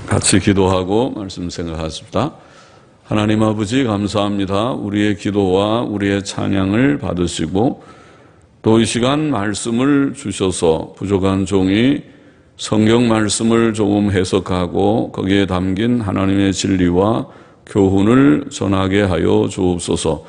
같이 기도하고 말씀 생각하십시다. 하나님 아버지 감사합니다. 우리의 기도와 우리의 찬양을 받으시고 또 이 시간 말씀을 주셔서 부족한 종이 성경 말씀을 조금 해석하고 거기에 담긴 하나님의 진리와 교훈을 전하게 하여 주옵소서.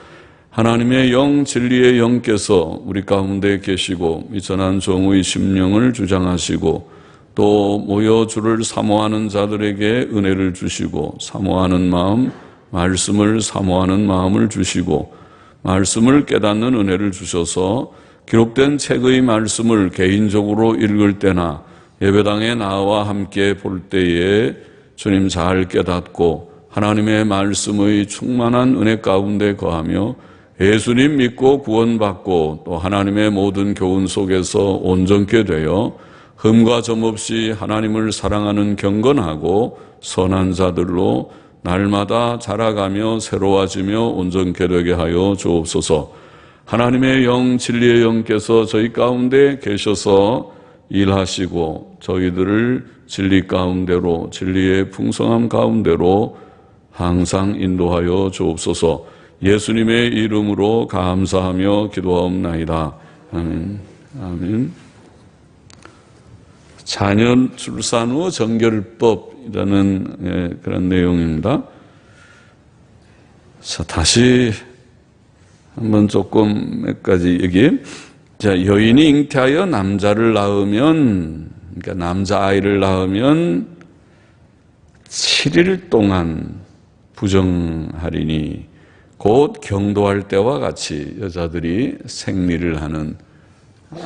하나님의 영, 진리의 영께서 우리 가운데 계시고 이 전한 종의 심령을 주장하시고 또 모여 주를 사모하는 자들에게 은혜를 주시고 사모하는 마음, 말씀을 사모하는 마음을 주시고 말씀을 깨닫는 은혜를 주셔서 기록된 책의 말씀을 개인적으로 읽을 때나 예배당에 나와 함께 볼 때에 주님 잘 깨닫고 하나님의 말씀의 충만한 은혜 가운데 거하며 예수님 믿고 구원받고 또 하나님의 모든 교훈 속에서 온전케 되어 흠과 점 없이 하나님을 사랑하는 경건하고 선한 자들로 날마다 자라가며 새로워지며 온전케 되게 하여 주옵소서. 하나님의 영, 진리의 영께서 저희 가운데 계셔서 일하시고 저희들을 진리 가운데로, 진리의 풍성함 가운데로 항상 인도하여 주옵소서. 예수님의 이름으로 감사하며 기도하옵나이다. 아멘. 아멘. 자녀 출산 후 정결법이라는 그런 내용입니다. 자, 다시 한번 조금 몇 가지 얘기. 자, 여인이 잉태하여 남자를 낳으면, 그러니까 남자아이를 낳으면 7일 동안 부정하리니 곧 경도할 때와 같이 여자들이 생리를 하는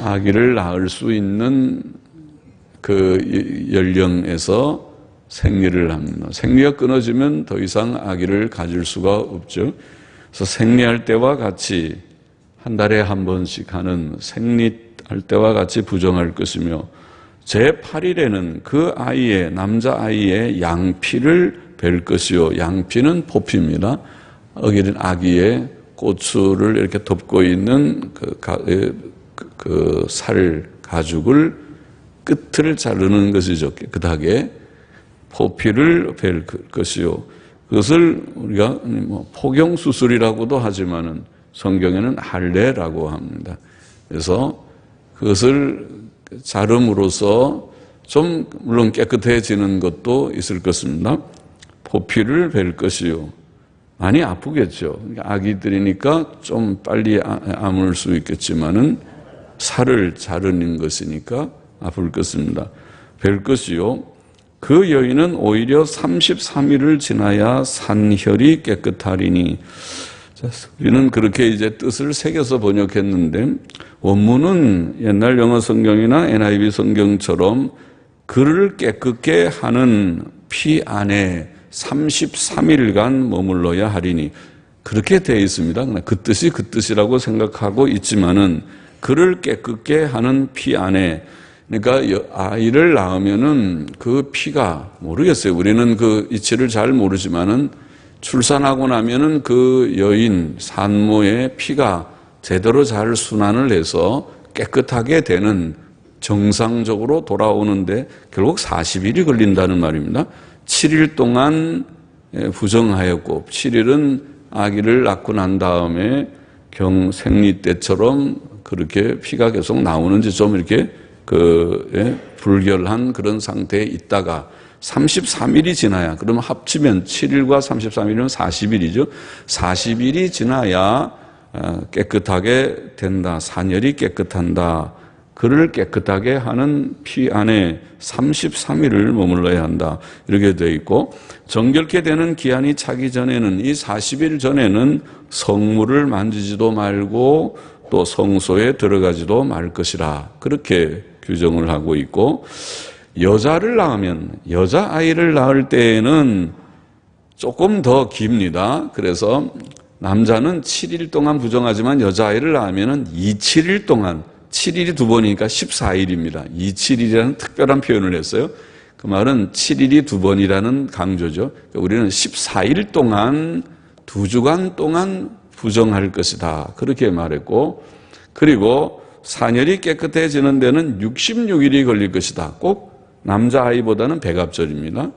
아기를 낳을 수 있는 그 연령에서 생리를 합니다. 생리가 끊어지면 더 이상 아기를 가질 수가 없죠. 그래서 생리할 때와 같이 한 달에 한 번씩 하는 생리할 때와 같이 부정할 것이며 제8일에는 그 아이의 남자아이의 양피를 벨 것이요. 양피는 포피입니다. 어기는 아기의 고추를 이렇게 덮고 있는 그 살 가죽을 끝을 자르는 것이죠. 깨끗하게 포피를 벨 것이요. 그것을 우리가 포경수술이라고도 하지만은 성경에는 할례라고 합니다. 그래서 그것을 자름으로써 좀 물론 깨끗해지는 것도 있을 것입니다. 포피를 벨 것이요. 많이 아프겠죠. 아기들이니까 좀 빨리 아물 수 있겠지만은 살을 자르는 것이니까 아플 것입니다. 뵐 것이요. 그 여인은 오히려 33일을 지나야 산혈이 깨끗하리니. 우리는 그렇게 이제 뜻을 새겨서 번역했는데 원문은 옛날 영어 성경이나 NIV 성경처럼 그를 깨끗게 하는 피 안에 33일간 머물러야 하리니 그렇게 되어 있습니다. 그 뜻이 그 뜻이라고 생각하고 있지만은 그를 깨끗게 하는 피 안에 그러니까 아이를 낳으면은 그 피가 모르겠어요. 우리는 그 이치를 잘 모르지만은 출산하고 나면은 그 여인 산모의 피가 제대로 잘 순환을 해서 깨끗하게 되는 정상적으로 돌아오는데 결국 40일이 걸린다는 말입니다. 7일 동안 부정하였고 7일은 아기를 낳고 난 다음에 생리 때처럼 그렇게 피가 계속 나오는지 좀 이렇게 불결한 그런 상태에 있다가 33일이 지나야, 그러면 합치면 7일과 33일이면 40일이죠. 40일이 지나야 깨끗하게 된다. 산혈이 깨끗한다. 그를 깨끗하게 하는 피 안에 33일을 머물러야 한다. 이렇게 되어 있고, 정결케 되는 기한이 차기 전에는, 이 40일 전에는 성물을 만지지도 말고 또 성소에 들어가지도 말 것이라. 그렇게 규정을 하고 있고, 여자를 낳으면, 여자아이를 낳을 때에는 조금 더 깁니다. 그래서 남자는 7일 동안 부정하지만 여자아이를 낳으면 27일 동안, 7일이 두 번이니까 14일입니다. 27일이라는 특별한 표현을 했어요. 그 말은 7일이 두 번이라는 강조죠. 우리는 14일 동안, 2주간 동안 부정할 것이다. 그렇게 말했고, 그리고 산혈이 깨끗해지는 데는 66일이 걸릴 것이다. 꼭 남자아이보다는 백압절입니다.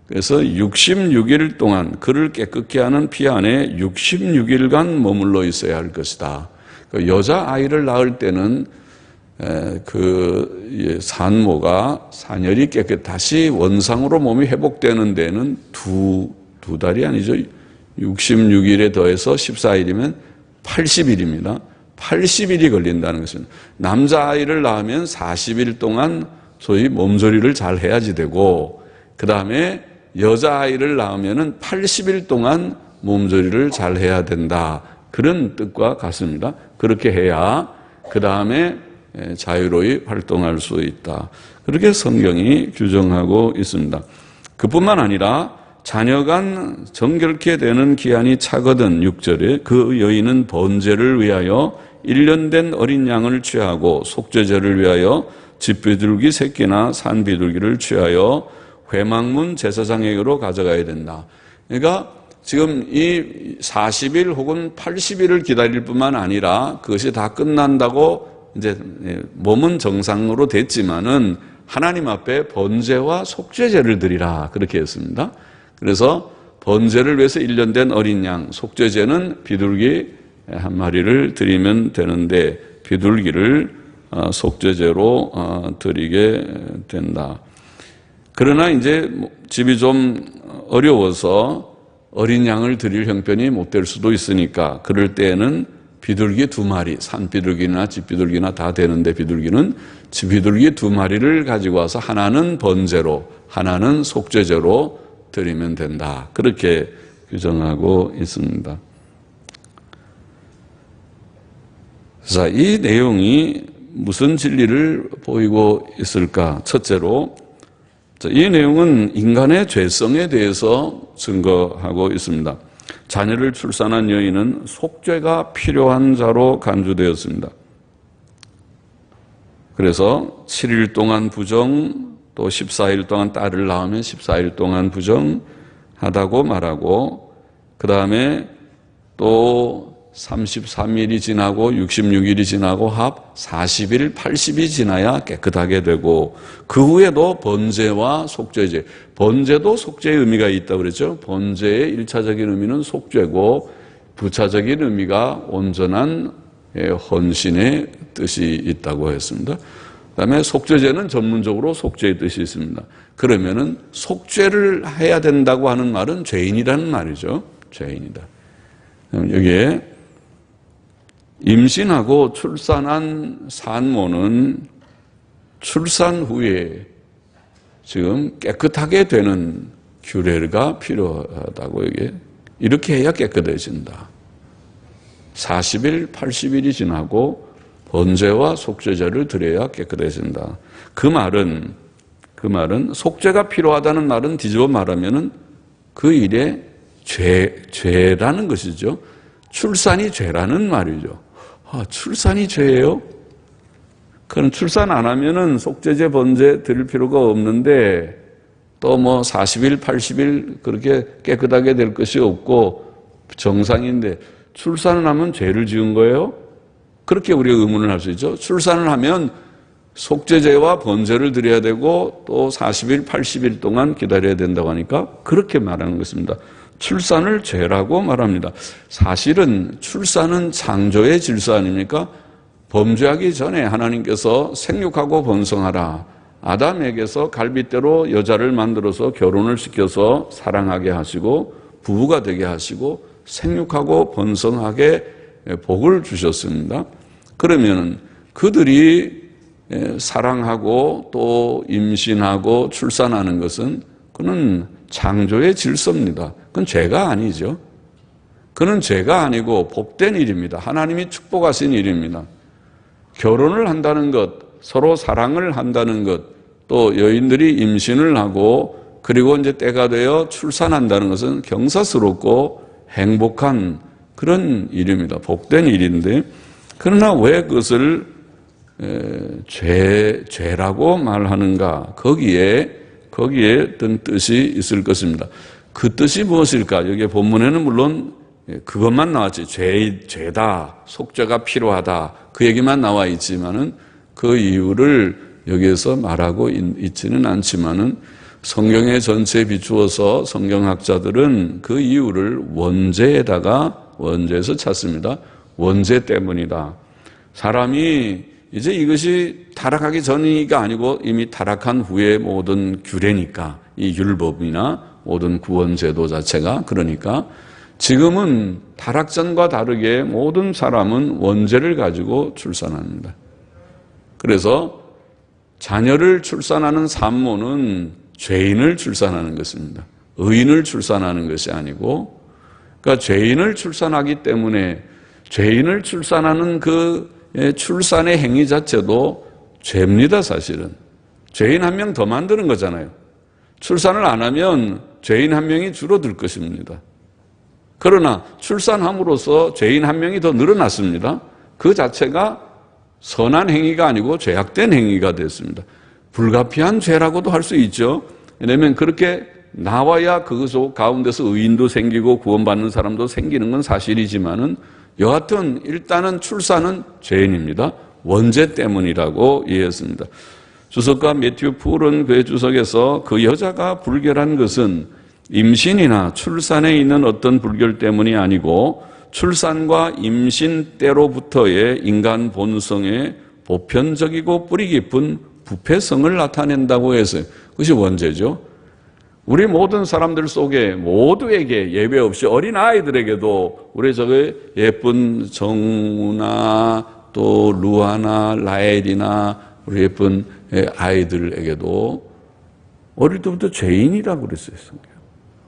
그래서 66일 동안 그를 깨끗게 하는 피 안에 66일간 머물러 있어야 할 것이다. 여자아이를 낳을 때는 산모가 산혈이 다시 원상으로 몸이 회복되는 데는 두 달이 아니죠. 66일에 더해서 14일이면 80일입니다. 80일이 걸린다는 것입니다. 남자아이를 낳으면 40일 동안 소위 몸조리를 잘 해야지 되고, 그 다음에 여자아이를 낳으면 80일 동안 몸조리를 잘 해야 된다. 그런 뜻과 같습니다. 그렇게 해야 그 다음에 자유로이 활동할 수 있다. 그렇게 성경이 규정하고 있습니다. 그뿐만 아니라 자녀간 정결케 되는 기한이 차거든 6절에 그 여인은 번제를 위하여 1년 된 어린 양을 취하고 속죄제를 위하여 집비둘기 새끼나 산비둘기를 취하여 회막문 제사장에게로 가져가야 된다. 그러니까 지금 이 40일 혹은 80일을 기다릴 뿐만 아니라 그것이 다 끝난다고 이제 몸은 정상으로 됐지만은 하나님 앞에 번제와 속죄제를 드리라 그렇게 했습니다. 그래서 번제를 위해서 1년 된 어린 양, 속죄제는 비둘기 한 마리를 드리면 되는데 비둘기를 속죄제로 드리게 된다. 그러나 이제 집이 좀 어려워서 어린 양을 드릴 형편이 못 될 수도 있으니까 그럴 때에는 비둘기 2마리, 산비둘기나 집비둘기나 다 되는데 비둘기는 집비둘기 2마리를 가지고 와서 하나는 번제로 하나는 속죄제로 드리면 된다. 그렇게 규정하고 있습니다. 자, 이 내용이 무슨 진리를 보이고 있을까? 첫째로 이 내용은 인간의 죄성에 대해서 증거하고 있습니다. 자녀를 출산한 여인은 속죄가 필요한 자로 간주되었습니다. 그래서 7일 동안 부정, 또 14일 동안 딸을 낳으면 14일 동안 부정하다고 말하고, 그 다음에 또 33일이 지나고 66일이 지나고 합 40일, 80일이 지나야 깨끗하게 되고, 그 후에도 번제와 속죄제, 번제도 속죄의 의미가 있다고 그랬죠. 번제의 1차적인 의미는 속죄고 부차적인 의미가 온전한 헌신의 뜻이 있다고 했습니다. 그 다음에 속죄제는 전문적으로 속죄의 뜻이 있습니다. 그러면은 속죄를 해야 된다고 하는 말은 죄인이라는 말이죠. 죄인이다. 여기에 임신하고 출산한 산모는 출산 후에 지금 깨끗하게 되는 규례가 필요하다고 이렇게 해야 깨끗해진다. 40일, 80일이 지나고 번제와 속죄제를 드려야 깨끗해진다. 그 말은 속죄가 필요하다는 말은 뒤집어 말하면은 그 일에 죄라는 것이죠. 출산이 죄라는 말이죠. 출산이 죄예요? 그럼 출산 안 하면은 속죄제, 번제 드릴 필요가 없는데 또 뭐 40일, 80일 그렇게 깨끗하게 될 것이 없고 정상인데 출산을 하면 죄를 지은 거예요? 그렇게 우리가 의문을 할 수 있죠. 출산을 하면 속죄제와 번제를 드려야 되고 또 40일, 80일 동안 기다려야 된다고 하니까 그렇게 말하는 것입니다. 출산을 죄라고 말합니다. 사실은 출산은 창조의 질서 아닙니까? 범죄하기 전에 하나님께서 생육하고 번성하라. 아담에게서 갈빗대로 여자를 만들어서 결혼을 시켜서 사랑하게 하시고 부부가 되게 하시고 생육하고 번성하게 복을 주셨습니다. 그러면 그들이 사랑하고 또 임신하고 출산하는 것은 그는 창조의 질서입니다. 그건 죄가 아니죠. 그는 죄가 아니고 복된 일입니다. 하나님이 축복하신 일입니다. 결혼을 한다는 것, 서로 사랑을 한다는 것, 또 여인들이 임신을 하고 그리고 이제 때가 되어 출산한다는 것은 경사스럽고 행복한 그런 일입니다. 복된 일인데, 그러나 왜 그것을 죄라고 말하는가? 거기에 어떤 뜻이 있을 것입니다. 그 뜻이 무엇일까? 여기 본문에는 물론 그것만 나왔지. 죄다, 속죄가 필요하다. 그 얘기만 나와 있지만은 그 이유를 여기에서 말하고 있지는 않지만은 성경의 전체에 비추어서 성경학자들은 그 이유를 원죄에서 찾습니다. 원죄 때문이다. 사람이 이제 이것이 타락하기 전이가 아니고 이미 타락한 후의 모든 규례니까, 이 율법이나 모든 구원제도 자체가, 그러니까 지금은 타락 전과 다르게 모든 사람은 원죄를 가지고 출산합니다. 그래서 자녀를 출산하는 산모는 죄인을 출산하는 것입니다. 의인을 출산하는 것이 아니고, 그러니까 죄인을 출산하기 때문에 죄인을 출산하는 그 출산의 행위 자체도 죄입니다, 사실은. 죄인 한 명 더 만드는 거잖아요. 출산을 안 하면 죄인 한 명이 줄어들 것입니다. 그러나 출산함으로써 죄인 한 명이 더 늘어났습니다. 그 자체가 선한 행위가 아니고 죄악된 행위가 됐습니다. 불가피한 죄라고도 할 수 있죠. 왜냐하면 그렇게 나와야 그것 가운데서 의인도 생기고 구원받는 사람도 생기는 건 사실이지만은 여하튼 일단은 출산은 죄인입니다. 원죄 때문이라고 이해했습니다. 주석가 매튜 풀은 그의 주석에서 그 여자가 불결한 것은 임신이나 출산에 있는 어떤 불결 때문이 아니고 출산과 임신 때로부터의 인간 본성의 보편적이고 뿌리 깊은 부패성을 나타낸다고 해서 그것이 원죄죠. 우리 모든 사람들 속에 모두에게 예외 없이 어린아이들에게도 우리 저기 예쁜 정우나 또 루아나 라엘이나 우리 예쁜 아이들에게도 어릴 때부터 죄인이라고 그랬어요.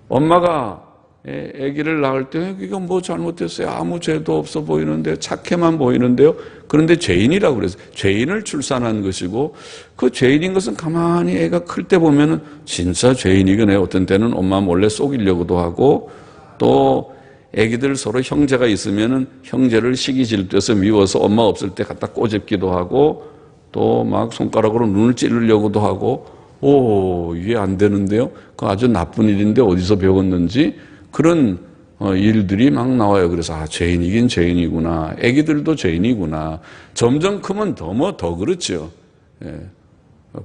엄마가 아기를 낳을 때 이건 뭐 잘못했어요. 아무 죄도 없어 보이는데 착해만 보이는데요. 그런데 죄인이라고 그랬어요. 죄인을 출산한 것이고 그 죄인인 것은 가만히 애가 클 때 보면은 진짜 죄인이거든요. 어떤 때는 엄마 몰래 속이려고도 하고 또 아기들 서로 형제가 있으면은 형제를 시기 질투해서 미워서 엄마 없을 때 갖다 꼬집기도 하고 또 막 손가락으로 눈을 찌르려고도 하고 이게 안 되는데요. 그 아주 나쁜 일인데 어디서 배웠는지 그런 일들이 막 나와요. 그래서 죄인이긴 죄인이구나. 애기들도 죄인이구나. 점점 크면 더 그렇죠.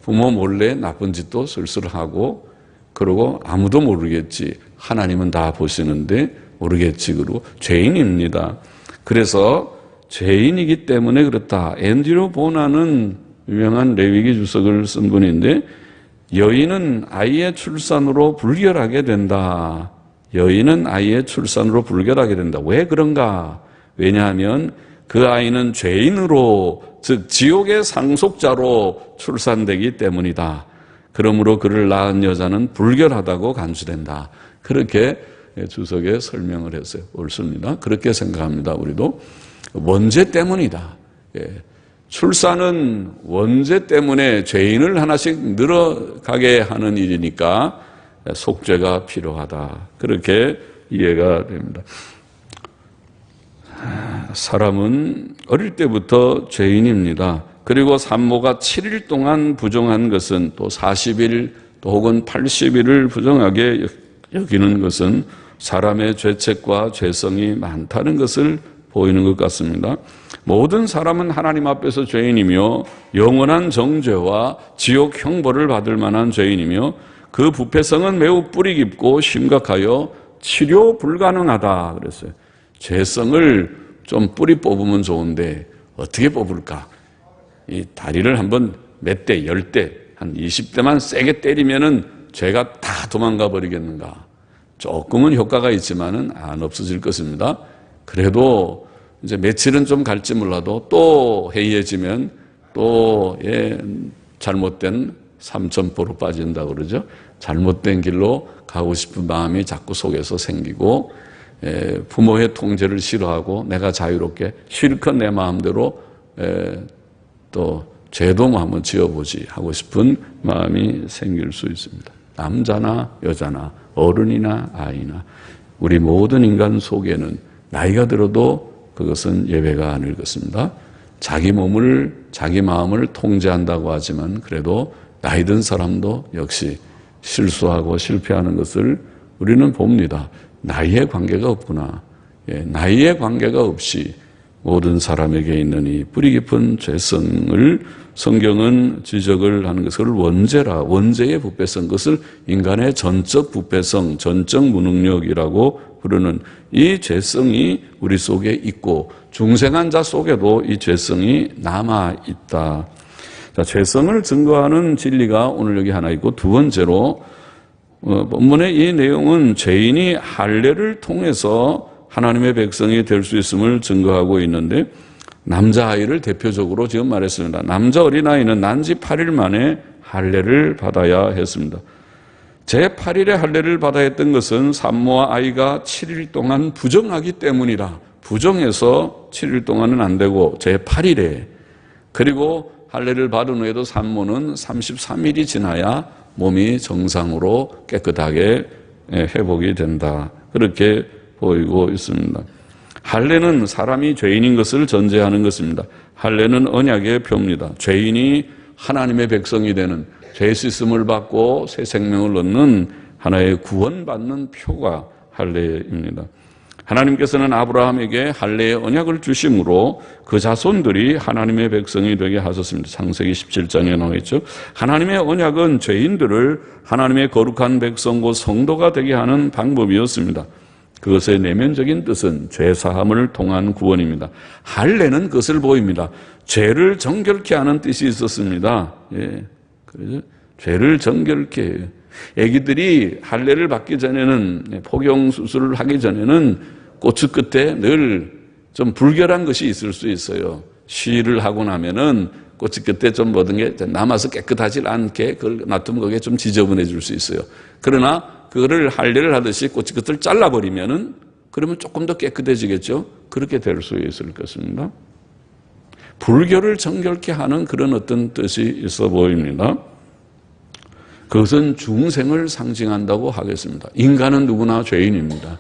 부모 몰래 나쁜 짓도 슬슬 하고 그러고 아무도 모르겠지. 하나님은 다 보시는데 모르겠지. 그러고 죄인입니다. 그래서 죄인이기 때문에 그렇다. 앤드류 보나는 유명한 레위기 주석을 쓴 분인데 여인은 아이의 출산으로 불결하게 된다. 여인은 아이의 출산으로 불결하게 된다. 왜 그런가? 왜냐하면 그 아이는 죄인으로, 즉 지옥의 상속자로 출산되기 때문이다. 그러므로 그를 낳은 여자는 불결하다고 간주된다. 그렇게 주석에 설명을 했어요. 옳습니다. 그렇게 생각합니다. 우리도 원죄 때문이다. 출산은 원죄 때문에 죄인을 하나씩 늘어가게 하는 일이니까 속죄가 필요하다. 그렇게 이해가 됩니다. 사람은 어릴 때부터 죄인입니다. 그리고 산모가 7일 동안 부정한 것은 또 40일 또 혹은 80일을 부정하게 여기는 것은 사람의 죄책과 죄성이 많다는 것을 보이는 것 같습니다. 모든 사람은 하나님 앞에서 죄인이며 영원한 정죄와 지옥 형벌을 받을 만한 죄인이며 그 부패성은 매우 뿌리 깊고 심각하여 치료 불가능하다 그랬어요. 죄성을 좀 뿌리 뽑으면 좋은데 어떻게 뽑을까? 이 다리를 한번 몇 대, 10대, 한 20대만 세게 때리면은 죄가 다 도망가 버리겠는가? 조금은 효과가 있지만은 안 없어질 것입니다. 그래도 이제 며칠은 좀 갈지 몰라도 또 해이해지면 또 잘못된 삼천포로 빠진다고 그러죠. 잘못된 길로 가고 싶은 마음이 자꾸 속에서 생기고 부모의 통제를 싫어하고 내가 자유롭게 실컷 내 마음대로 또 죄도 뭐 한번 지어보지 하고 싶은 마음이 생길 수 있습니다. 남자나 여자나 어른이나 아이나 우리 모든 인간 속에는 나이가 들어도 그것은 예외가 아닐 것입니다. 자기 몸을 자기 마음을 통제한다고 하지만 그래도 나이 든 사람도 역시 실수하고 실패하는 것을 우리는 봅니다. 나이에 관계가 없구나. 나이에 관계가 없이 모든 사람에게 있는 이 뿌리 깊은 죄성을 성경은 지적을 하는 것을 원죄라, 원죄의 부패성, 그것을 인간의 전적 부패성, 전적 무능력이라고 부르는 이 죄성이 우리 속에 있고 중생한 자 속에도 이 죄성이 남아있다. 자, 죄성을 증거하는 진리가 오늘 여기 하나 있고, 두 번째로 본문의 이 내용은 죄인이 할례를 통해서 하나님의 백성이 될 수 있음을 증거하고 있는데, 남자아이를 대표적으로 지금 말했습니다. 남자 어린아이는 난지 8일 만에 할례를 받아야 했습니다. 제8일에 할례를 받아야 했던 것은 산모와 아이가 7일 동안 부정하기 때문이라, 부정해서 7일 동안은 안 되고 제8일에, 그리고 할례를 받은 후에도 산모는 33일이 지나야 몸이 정상으로 깨끗하게 회복이 된다. 그렇게 보이고 있습니다. 할례는 사람이 죄인인 것을 전제하는 것입니다. 할례는 언약의 표입니다. 죄인이 하나님의 백성이 되는, 죄 씻음을 받고 새 생명을 얻는 하나의 구원받는 표가 할례입니다. 하나님께서는 아브라함에게 할례의 언약을 주심으로 그 자손들이 하나님의 백성이 되게 하셨습니다. 창세기 17장에 나와 있죠. 하나님의 언약은 죄인들을 하나님의 거룩한 백성고 성도가 되게 하는 방법이었습니다. 그것의 내면적인 뜻은 죄사함을 통한 구원입니다. 할례는 그것을 보입니다. 죄를 정결케 하는 뜻이 있었습니다. 예, 그래서 죄를 정결케 해요. 아기들이 할례를 받기 전에는, 포경 수술을 하기 전에는 꼬치 끝에 늘 좀 불결한 것이 있을 수 있어요. 시를 하고 나면은 꼬치 끝에 좀 모든 게 남아서 깨끗하지 않게 그걸 놔두면 그게 좀 지저분해질 수 있어요. 그러나 그거를 할례를 하듯이 꼬치 끝을 잘라버리면은, 그러면 조금 더 깨끗해지겠죠. 그렇게 될 수 있을 것입니다. 불결을 정결케 하는 그런 어떤 뜻이 있어 보입니다. 그것은 중생을 상징한다고 하겠습니다. 인간은 누구나 죄인입니다.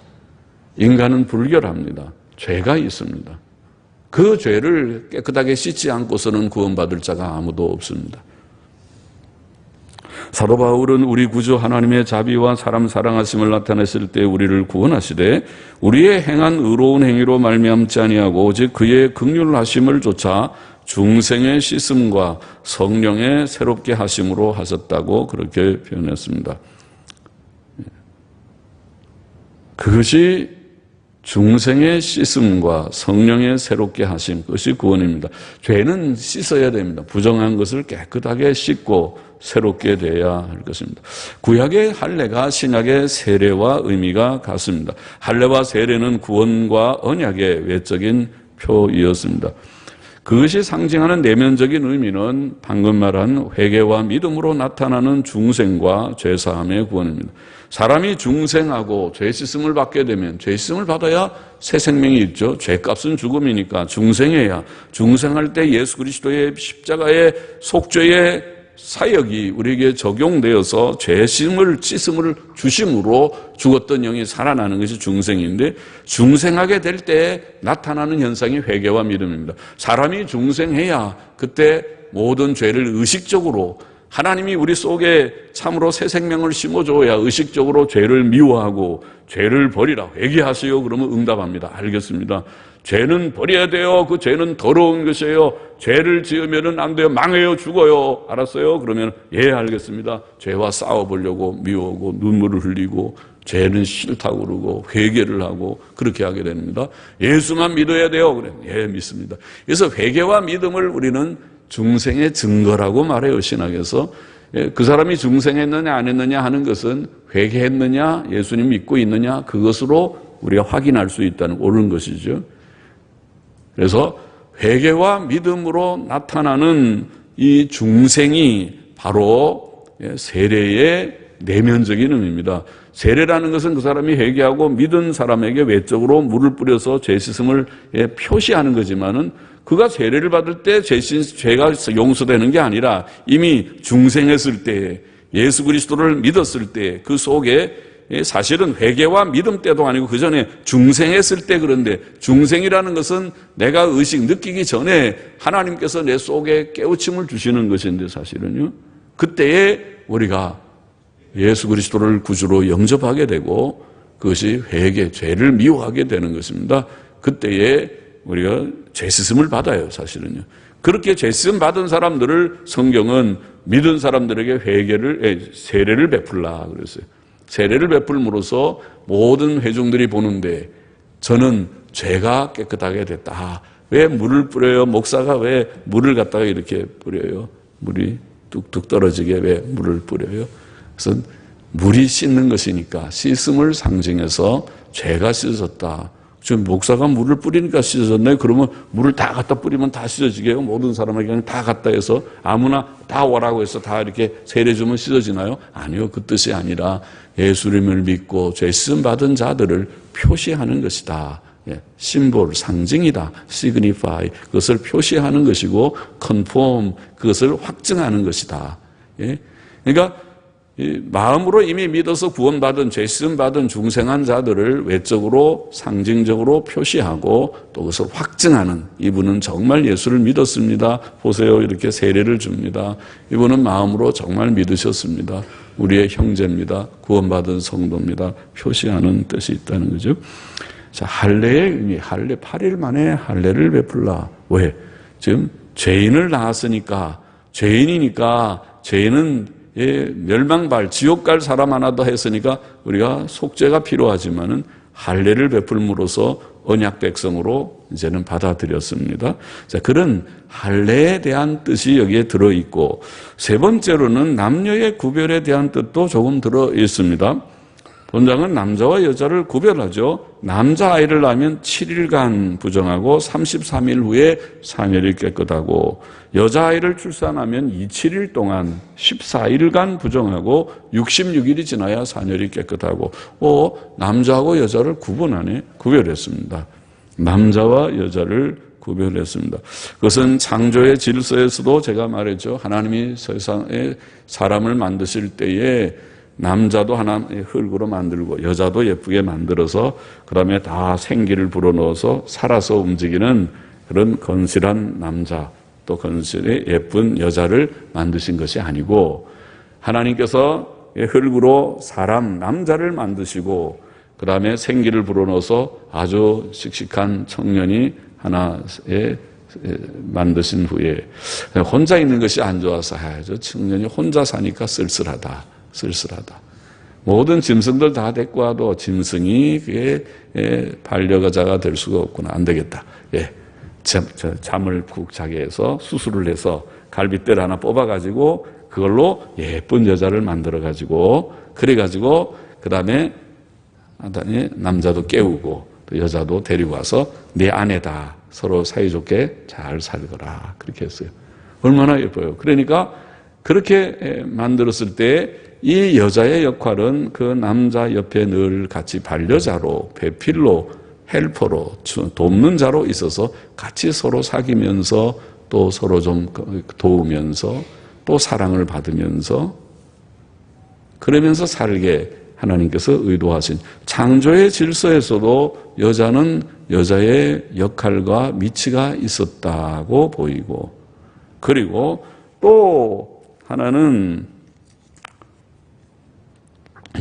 인간은 불결합니다. 죄가 있습니다. 그 죄를 깨끗하게 씻지 않고서는 구원받을 자가 아무도 없습니다. 사도 바울은 우리 구주 하나님의 자비와 사람 사랑하심을 나타냈을 때 우리를 구원하시되 우리의 행한 의로운 행위로 말미암지 아니하고 오직 그의 긍휼하심을 조차 중생의 씻음과 성령의 새롭게 하심으로 하셨다고 그렇게 표현했습니다. 그것이 중생의 씻음과 성령의 새롭게 하심, 그것이 구원입니다. 죄는 씻어야 됩니다. 부정한 것을 깨끗하게 씻고 새롭게 돼야 할 것입니다. 구약의 할례가 신약의 세례와 의미가 같습니다. 할례와 세례는 구원과 언약의 외적인 표이었습니다. 그것이 상징하는 내면적인 의미는 방금 말한 회개와 믿음으로 나타나는 중생과 죄사함의 구원입니다. 사람이 중생하고 죄 씻음을 받게 되면, 죄 씻음을 받아야 새 생명이 있죠. 죄값은 죽음이니까 중생해야, 중생할 때 예수 그리스도의 십자가의 속죄의 사역이 우리에게 적용되어서 죄 씻음을 주심으로 죽었던 영이 살아나는 것이 중생인데, 중생하게 될 때 나타나는 현상이 회개와 믿음입니다. 사람이 중생해야 그때 모든 죄를 의식적으로, 하나님이 우리 속에 참으로 새 생명을 심어줘야 의식적으로 죄를 미워하고 죄를 버리라, 회개하세요. 그러면 응답합니다. 알겠습니다. 죄는 버려야 돼요. 그 죄는 더러운 것이에요. 죄를 지으면 안 돼요. 망해요. 죽어요. 알았어요? 그러면 예, 알겠습니다. 죄와 싸워보려고 미워하고 눈물을 흘리고 죄는 싫다고 그러고 회개를 하고 그렇게 하게 됩니다. 예수만 믿어야 돼요. 그래, 예, 믿습니다. 그래서 회개와 믿음을 우리는 중생의 증거라고 말해요. 신학에서. 그 사람이 중생했느냐 안 했느냐 하는 것은 회개했느냐, 예수님 믿고 있느냐, 그것으로 우리가 확인할 수 있다는 옳은 것이죠. 그래서 회개와 믿음으로 나타나는 이 중생이 바로 세례의 내면적인 의미입니다. 세례라는 것은 그 사람이 회개하고 믿은 사람에게 외적으로 물을 뿌려서 죄 씻음을 표시하는 거지만은, 그가 세례를 받을 때 죄가 용서되는 게 아니라 이미 중생했을 때, 예수 그리스도를 믿었을 때 그 속에, 사실은 회개와 믿음 때도 아니고 그 전에 중생했을 때, 그런데 중생이라는 것은 내가 느끼기 전에 하나님께서 내 속에 깨우침을 주시는 것인데, 사실은요, 그때에 우리가 예수 그리스도를 구주로 영접하게 되고, 그것이 회개, 죄를 미워하게 되는 것입니다. 그때에 우리가 죄 씻음을 받아요, 사실은요. 그렇게 죄 씻음 받은 사람들을 성경은 믿은 사람들에게 세례를 베풀라 그랬어요. 세례를 베풀므로써 모든 회중들이 보는데 저는 죄가 깨끗하게 됐다. 왜 물을 뿌려요? 목사가 왜 물을 갖다가 이렇게 뿌려요? 물이 뚝뚝 떨어지게 왜 물을 뿌려요? 그래서 물이 씻는 것이니까 씻음을 상징해서 죄가 씻어졌다. 지금 목사가 물을 뿌리니까 씻어졌네. 그러면 물을 다 갖다 뿌리면 다 씻어지게요. 모든 사람에게 그냥 다 갖다 해서 아무나 다 오라고 해서 다 이렇게 세례 주면 씻어지나요? 아니요. 그 뜻이 아니라 예수님을 믿고 죄 씻음 받은 자들을 표시하는 것이다. 심볼, 상징이다. signify, 그것을 표시하는 것이고 conform, 그것을 확증하는 것이다. 그러니까 마음으로 이미 믿어서 구원받은 죄 씻음 받은 중생한 자들을 외적으로 상징적으로 표시하고 또 그것을 확증하는, 이분은 정말 예수를 믿었습니다. 보세요, 이렇게 세례를 줍니다. 이분은 마음으로 정말 믿으셨습니다. 우리의 형제입니다. 구원받은 성도입니다. 표시하는 뜻이 있다는 거죠. 자, 할례의 의미, 할례 8일 만에 할례를 베풀라. 왜? 지금 죄인을 낳았으니까, 죄인이니까, 죄인은 멸망발, 지옥 갈 사람 하나 더 했으니까 우리가 속죄가 필요하지만은 할례를 베풀므로써 언약 백성으로 이제는 받아들였습니다. 자, 그런 할례에 대한 뜻이 여기에 들어 있고, 세 번째로는 남녀의 구별에 대한 뜻도 조금 들어 있습니다. 본장은 남자와 여자를 구별하죠. 남자아이를 낳으면 7일간 부정하고 33일 후에 사멸이 깨끗하고, 여자아이를 출산하면 27일 동안 14일간 부정하고 66일이 지나야 사멸이 깨끗하고, 남자하고 여자를 구별했습니다. 남자와 여자를 구별했습니다. 그것은 창조의 질서에서도 제가 말했죠. 하나님이 세상에 사람을 만드실 때에 남자도 하나의 흙으로 만들고 여자도 예쁘게 만들어서 그 다음에 다 생기를 불어넣어서 살아서 움직이는 그런 건실한 남자, 또 건실의 예쁜 여자를 만드신 것이 아니고, 하나님께서 흙으로 사람, 남자를 만드시고 그 다음에 생기를 불어넣어서 아주 씩씩한 청년이 하나에 만드신 후에 혼자 있는 것이 안 좋아서 저 청년이 혼자 사니까 쓸쓸하다. 모든 짐승들 다 데리고 와도 짐승이 그게 반려가자가 될 수가 없구나. 안 되겠다. 잠을 푹 자게 해서 수술을 해서 갈빗대를 하나 뽑아가지고 그걸로 예쁜 여자를 만들어가지고, 그래가지고 그 다음에 남자도 깨우고 또 여자도 데리고 와서 내 아내다. 서로 사이좋게 잘 살거라. 그렇게 했어요. 얼마나 예뻐요. 그러니까 그렇게 만들었을 때 이 여자의 역할은 그 남자 옆에 늘 같이 반려자로, 배필로, 헬퍼로, 돕는 자로 있어서 같이 서로 사귀면서 또 서로 좀 도우면서 또 사랑을 받으면서 그러면서 살게 하나님께서 의도하신 창조의 질서에서도 여자는 여자의 역할과 위치가 있었다고 보이고, 그리고 또 하나는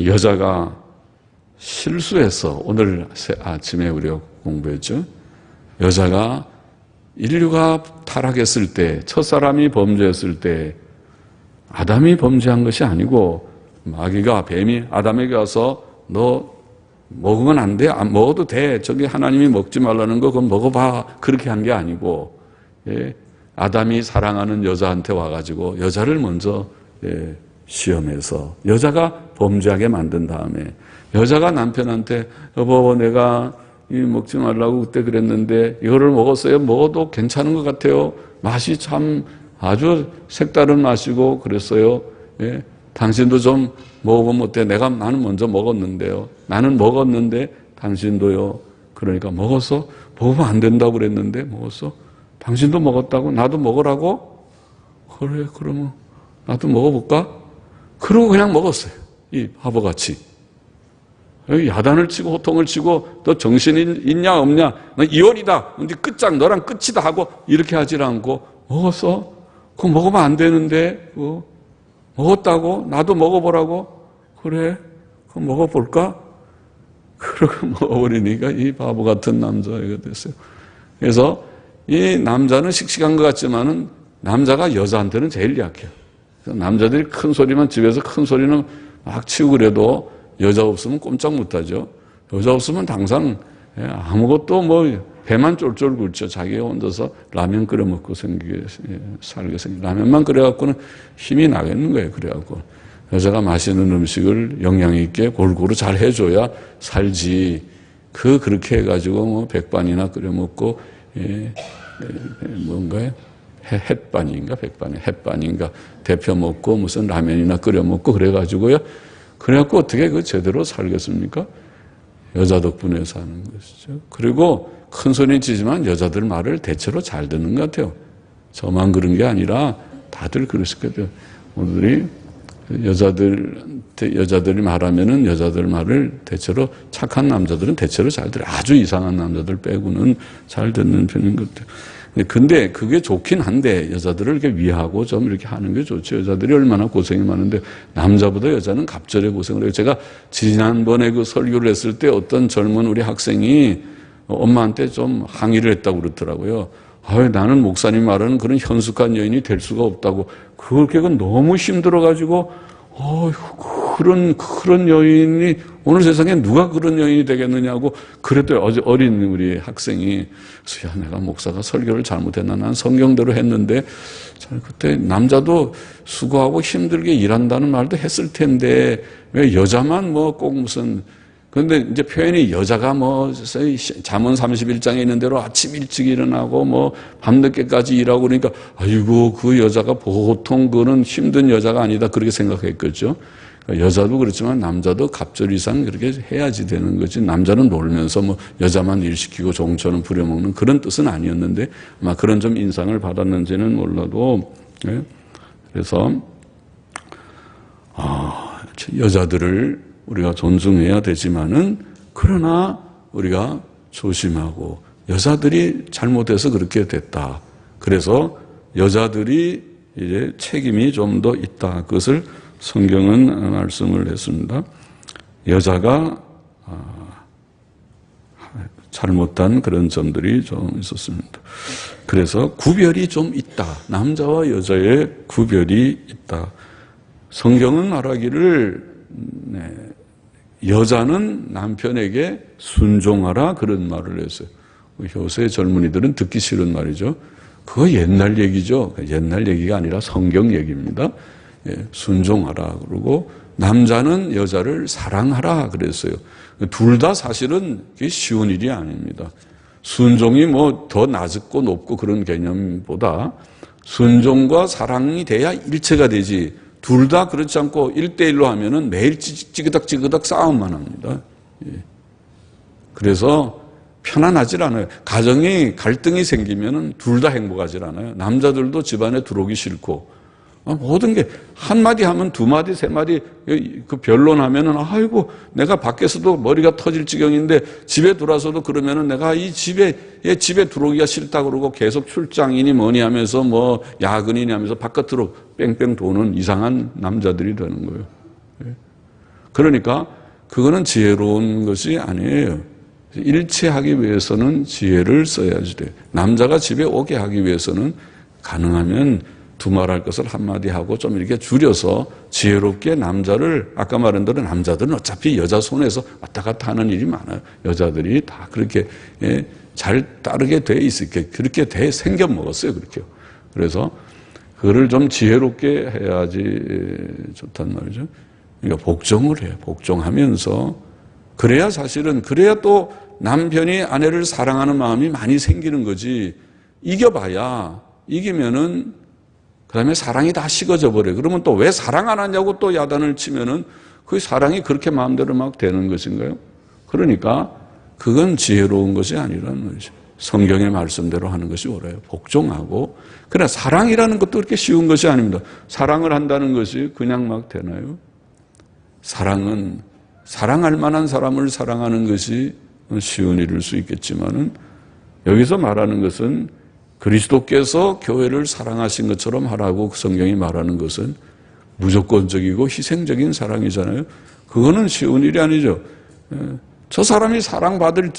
여자가 실수해서, 오늘 아침에 우리가 공부했죠. 여자가 인류가 타락했을 때, 첫사람이 범죄했을 때 아담이 범죄한 것이 아니고 마귀가, 뱀이 아담에게 와서 너 먹으면 안 돼? 안 먹어도 돼. 저기 하나님이 먹지 말라는 거 그건 먹어봐. 그렇게 한 게 아니고, 아담이 사랑하는 여자한테 와가지고 여자를 먼저 시험해서 여자가 범죄하게 만든 다음에 여자가 남편한테 여보 내가 이 먹지 말라고 그때 그랬는데 이거를 먹었어요. 먹어도 괜찮은 것 같아요. 맛이 참 아주 색다른 맛이고 그랬어요. 당신도 좀 먹어보면 어때? 나는 먼저 먹었는데요. 나는 먹었는데 당신도요. 그러니까 먹었어? 먹으면 안 된다고 그랬는데 먹었어? 당신도 먹었다고? 나도 먹으라고? 그래, 그러면 나도 먹어볼까? 그러고 그냥 먹었어요. 이 바보같이. 야단을 치고 호통을 치고 너 정신이 있냐 없냐? 너 이혼이다. 이제 끝장 너랑 끝이다 하고 이렇게 하질 않고 먹었어? 그거 먹으면 안 되는데 먹었다고? 나도 먹어보라고? 그래? 그럼 먹어볼까? 그러고 먹어버리니까 이 바보 같은 남자애가 됐어요. 그래서 이 남자는 씩씩한 것 같지만은 남자가 여자한테는 제일 약해요. 그래서 남자들이 큰 소리만 집에서 큰 소리는 막 치고 그래도 여자 없으면 꼼짝 못하죠. 여자 없으면 항상 아무것도 뭐 배만 쫄쫄 굴죠. 자기가 혼자서 라면 끓여 먹고 살게 생기 라면만 끓여갖고는 힘이 나겠는 거예요. 그래갖고 여자가 맛있는 음식을 영양 있게 골고루 잘 해줘야 살지. 그렇게 해가지고 뭐 백반이나 끓여 먹고 뭔가요? 햇반인가 햇반인가 데펴 먹고 무슨 라면이나 끓여 먹고 그래가지고요. 그래갖고 어떻게 그 제대로 살겠습니까? 여자 덕분에 사는 것이죠. 그리고 큰 소리 치지만 여자들 말을 대체로 잘 듣는 것 같아요. 저만 그런 게 아니라 다들 그러실 거예요. 오늘이 여자들이 말하면은 여자들 말을 대체로 착한 남자들은 대체로 잘 들어요. 아주 이상한 남자들 빼고는 잘 듣는 편인 것 같아요. 근데 그게 좋긴 한데 여자들을 이렇게 위하고 좀 이렇게 하는 게 좋죠. 여자들이 얼마나 고생이 많은데 남자보다 여자는 갑절에 고생을 해요. 제가 지난번에 그 설교를 했을 때 어떤 젊은 우리 학생이 엄마한테 좀 항의를 했다고 그러더라고요. 나는 목사님 말하는 그런 현숙한 여인이 될 수가 없다고. 그렇게 너무 힘들어가지고, 그런 여인이, 오늘 세상에 누가 그런 여인이 되겠느냐고, 그랬더니 어린 우리 학생이, 그래서 내가 목사가 설교를 잘못했나? 난 성경대로 했는데, 그때 남자도 수고하고 힘들게 일한다는 말도 했을 텐데, 왜 여자만 뭐 꼭 무슨, 그런데 이제 표현이 여자가 뭐 잠언 31장에 있는 대로 아침 일찍 일어나고 뭐 밤늦게까지 일하고 그러니까 아이고 그 여자가 보통 그는 힘든 여자가 아니다 그렇게 생각했겠죠. 그러니까 여자도 그렇지만 남자도 갑절 이상 그렇게 해야지 되는 거지. 남자는 놀면서 뭐 여자만 일시키고 종처럼 부려먹는 그런 뜻은 아니었는데 아마 그런 좀 인상을 받았는지는 몰라도 그래서 여자들을 우리가 존중해야 되지만은 그러나 우리가 조심하고 여자들이 잘못해서 그렇게 됐다. 그래서 여자들이 이제 책임이 좀 더 있다. 그것을 성경은 말씀을 했습니다. 여자가 잘못한 그런 점들이 좀 있었습니다. 그래서 구별이 좀 있다. 남자와 여자의 구별이 있다. 성경은 말하기를 여자는 남편에게 순종하라 그런 말을 했어요. 요새 젊은이들은 듣기 싫은 말이죠. 그거 옛날 얘기죠. 옛날 얘기가 아니라 성경 얘기입니다. 순종하라 그러고 남자는 여자를 사랑하라 그랬어요. 둘 다 사실은 쉬운 일이 아닙니다. 순종이 뭐 더 낮고 높고 그런 개념보다 순종과 사랑이 돼야 일체가 되지. 둘 다 그렇지 않고 1대1로 하면은 매일 찌그덕 싸움만 합니다. 그래서 편안하질 않아요. 가정이 갈등이 생기면은 둘 다 행복하질 않아요. 남자들도 집안에 들어오기 싫고 모든 게 한마디 하면 두마디 세마디 그 변론하면은 아이고 내가 밖에서도 머리가 터질 지경인데 집에 들어와서도 그러면은 내가 이 집에 들어오기가 싫다 그러고 계속 출장이니 뭐니 하면서 뭐 야근이니 하면서 바깥으로 뺑뺑 도는 이상한 남자들이 되는 거예요. 그러니까 그거는 지혜로운 것이 아니에요. 일치하기 위해서는 지혜를 써야지 돼요. 남자가 집에 오게 하기 위해서는 가능하면 두말할 것을 한마디 하고 좀 이렇게 줄여서 지혜롭게 남자를 아까 말한 대로 남자들은 어차피 여자 손에서 왔다 갔다 하는 일이 많아요. 여자들이 다 그렇게 잘 따르게 돼 있을게 그렇게 생겨 먹었어요. 그렇게요. 그래서 그거를 좀 지혜롭게 해야지 좋단 말이죠. 그러니까 복종을 해요. 복종하면서 그래야 사실은 그래야 또 남편이 아내를 사랑하는 마음이 많이 생기는 거지. 이기면은 그다음에 사랑이 다 식어져 버려요. 그러면 또 왜 사랑 안 하냐고 또 야단을 치면은 그 사랑이 그렇게 마음대로 막 되는 것인가요? 그러니까 그건 지혜로운 것이 아니라는 거죠. 성경의 말씀대로 하는 것이 옳아요. 복종하고. 그러나 사랑이라는 것도 그렇게 쉬운 것이 아닙니다. 사랑을 한다는 것이 그냥 막 되나요? 사랑은 사랑할 만한 사람을 사랑하는 것이 쉬운 일일 수 있겠지만은 여기서 말하는 것은 그리스도께서 교회를 사랑하신 것처럼 하라고 성경이 말하는 것은 무조건적이고 희생적인 사랑이잖아요. 그거는 쉬운 일이 아니죠. 저 사람이 사랑받을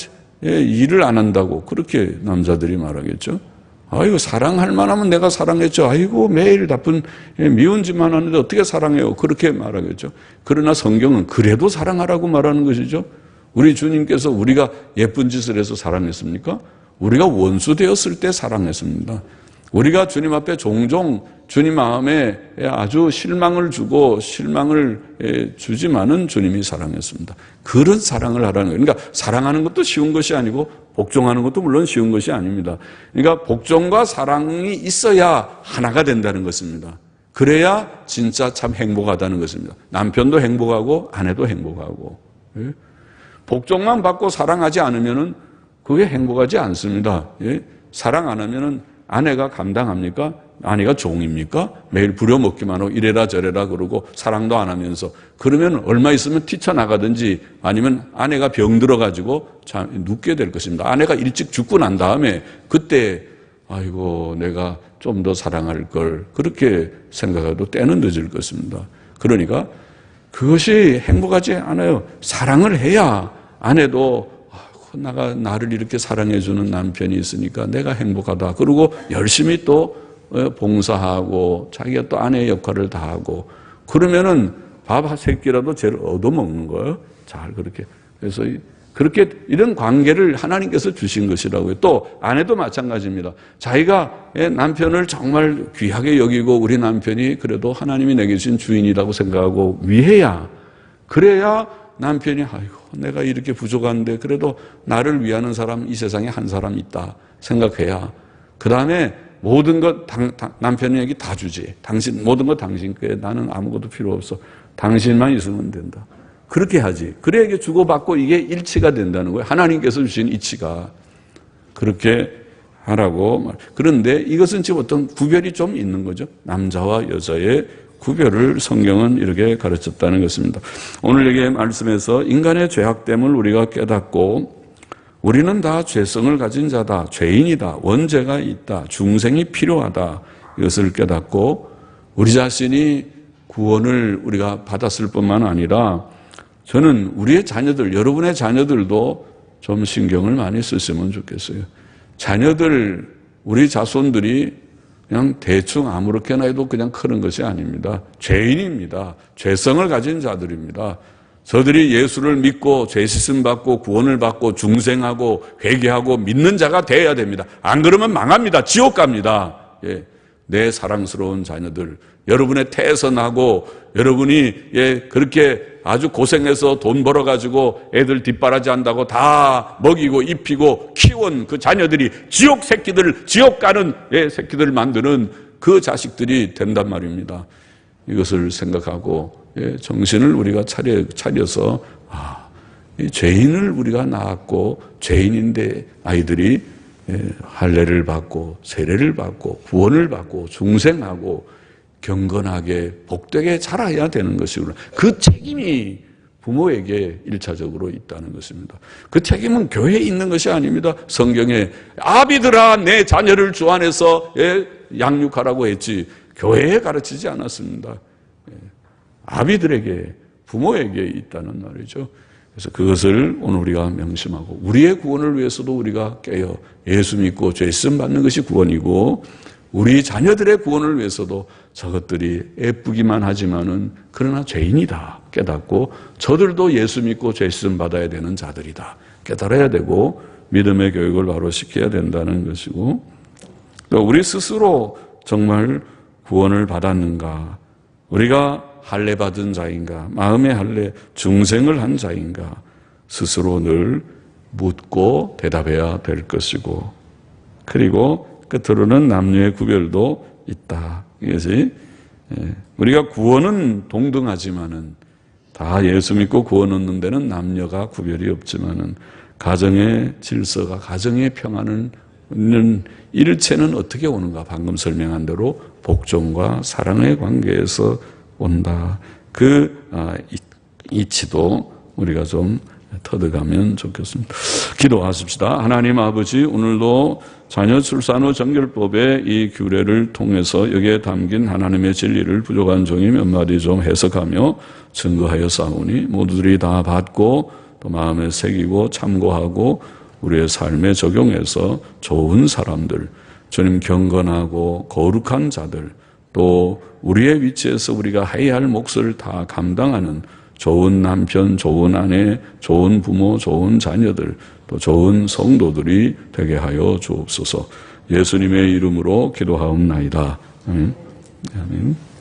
일을 안 한다고 그렇게 남자들이 말하겠죠. 아이고 사랑할 만하면 내가 사랑했죠. 아이고 매일 나쁜 미운 짓만 하는데 어떻게 사랑해요. 그렇게 말하겠죠. 그러나 성경은 그래도 사랑하라고 말하는 것이죠. 우리 주님께서 우리가 예쁜 짓을 해서 사랑했습니까? 우리가 원수 되었을 때 사랑했습니다. 우리가 주님 앞에 종종 주님 마음에 아주 실망을 주고 실망을 주지만은 주님이 사랑했습니다. 그런 사랑을 하라는 거예요. 그러니까 사랑하는 것도 쉬운 것이 아니고 복종하는 것도 물론 쉬운 것이 아닙니다. 그러니까 복종과 사랑이 있어야 하나가 된다는 것입니다. 그래야 진짜 참 행복하다는 것입니다. 남편도 행복하고 아내도 행복하고. 복종만 받고 사랑하지 않으면은 그게 행복하지 않습니다. 사랑 안 하면은 아내가 감당합니까? 아내가 종입니까? 매일 부려먹기만 하고 이래라 저래라 그러고 사랑도 안 하면서 그러면 얼마 있으면 뛰쳐나가든지 아니면 아내가 병들어가지고 눕게 될 것입니다. 아내가 일찍 죽고 난 다음에 그때 아이고 내가 좀 더 사랑할 걸 그렇게 생각해도 때는 늦을 것입니다. 그러니까 그것이 행복하지 않아요. 사랑을 해야 아내도 나를 이렇게 사랑해주는 남편이 있으니까 내가 행복하다. 그리고 열심히 또 봉사하고 자기가 또 아내의 역할을 다하고 그러면은 밥 한 새끼라도 쟤를 얻어먹는 거예요. 잘 그렇게. 그래서 그렇게 이런 관계를 하나님께서 주신 것이라고요. 또 아내도 마찬가지입니다. 자기가 남편을 정말 귀하게 여기고 우리 남편이 그래도 하나님이 내게 주신 주인이라고 생각하고 위해야 그래야 남편이 아이고 내가 이렇게 부족한데 그래도 나를 위하는 사람 이 세상에 한 사람 있다 생각해야 그 다음에 모든 것 남편에게 다 주지. 당신 모든 것 당신 거에 나는 아무것도 필요 없어. 당신만 있으면 된다. 그렇게 하지. 그래야 이게 주고받고 이게 일치가 된다는 거예요. 하나님께서 주신 이치가 그렇게 하라고 말. 그런데 이것은 지금 어떤 구별이 좀 있는 거죠. 남자와 여자의 구별을 성경은 이렇게 가르쳤다는 것입니다. 오늘 여기 말씀에서 인간의 죄악됨을 우리가 깨닫고 우리는 다 죄성을 가진 자다. 죄인이다. 원죄가 있다. 중생이 필요하다. 이것을 깨닫고 우리 자신이 구원을 우리가 받았을 뿐만 아니라 저는 우리의 자녀들, 여러분의 자녀들도 좀 신경을 많이 쓰시면 좋겠어요. 자녀들, 우리 자손들이 그냥 대충 아무렇게나 해도 그냥 크는 것이 아닙니다. 죄인입니다. 죄성을 가진 자들입니다. 저들이 예수를 믿고 죄 씻음 받고 구원을 받고 중생하고 회개하고 믿는 자가 되어야 됩니다. 안 그러면 망합니다. 지옥 갑니다. 내 사랑스러운 자녀들, 여러분의 태선하고 여러분이 그렇게 아주 고생해서 돈 벌어가지고 애들 뒷바라지 한다고 다 먹이고 입히고 키운 그 자녀들이 지옥 새끼들, 지옥 가는 새끼들을 만드는 그 자식들이 된단 말입니다. 이것을 생각하고 정신을 우리가 차려서 이 죄인을 우리가 낳았고 죄인인데 아이들이 할례를 받고 세례를 받고 구원을 받고 중생하고 경건하게 복되게 자라야 되는 것이구나. 그 책임이 부모에게 1차적으로 있다는 것입니다. 그 책임은 교회에 있는 것이 아닙니다. 성경에 아비들아 내 자녀를 주 안에서 양육하라고 했지 교회에 가르치지 않았습니다. 아비들에게 부모에게 있다는 말이죠. 그래서 그것을 오늘 우리가 명심하고 우리의 구원을 위해서도 우리가 깨어 예수 믿고 죄 씻음 받는 것이 구원이고 우리 자녀들의 구원을 위해서도 저것들이 예쁘기만 하지만은 그러나 죄인이다 깨닫고 저들도 예수 믿고 죄 씻음 받아야 되는 자들이다 깨달아야 되고 믿음의 교육을 바로 시켜야 된다는 것이고 또 우리 스스로 정말 구원을 받았는가 우리가 할례 받은 자인가 마음의 할례 중생을 한 자인가 스스로 늘 묻고 대답해야 될 것이고 그리고 끝으로는 남녀의 구별도 있다. 이것이 우리가 구원은 동등하지만은 다 예수 믿고 구원 얻는 데는 남녀가 구별이 없지만은 가정의 질서가 가정의 평안은 일체는 어떻게 오는가? 방금 설명한 대로 복종과 사랑의 관계에서 온다. 그 이치도 우리가 좀 터득하면 좋겠습니다. 기도하십시다. 하나님 아버지 오늘도 자녀 출산 후 정결법의 이 규례를 통해서 여기에 담긴 하나님의 진리를 부족한 종이 몇 마디 좀 해석하며 증거하여 싸우니 모두들이 다 받고 또 마음에 새기고 참고하고 우리의 삶에 적용해서 좋은 사람들, 주님 경건하고 거룩한 자들, 또 우리의 위치에서 우리가 해야 할 몫을 다 감당하는 좋은 남편, 좋은 아내, 좋은 부모, 좋은 자녀들, 또 좋은 성도들이 되게 하여 주옵소서. 예수님의 이름으로 기도하옵나이다. 아멘. 아멘.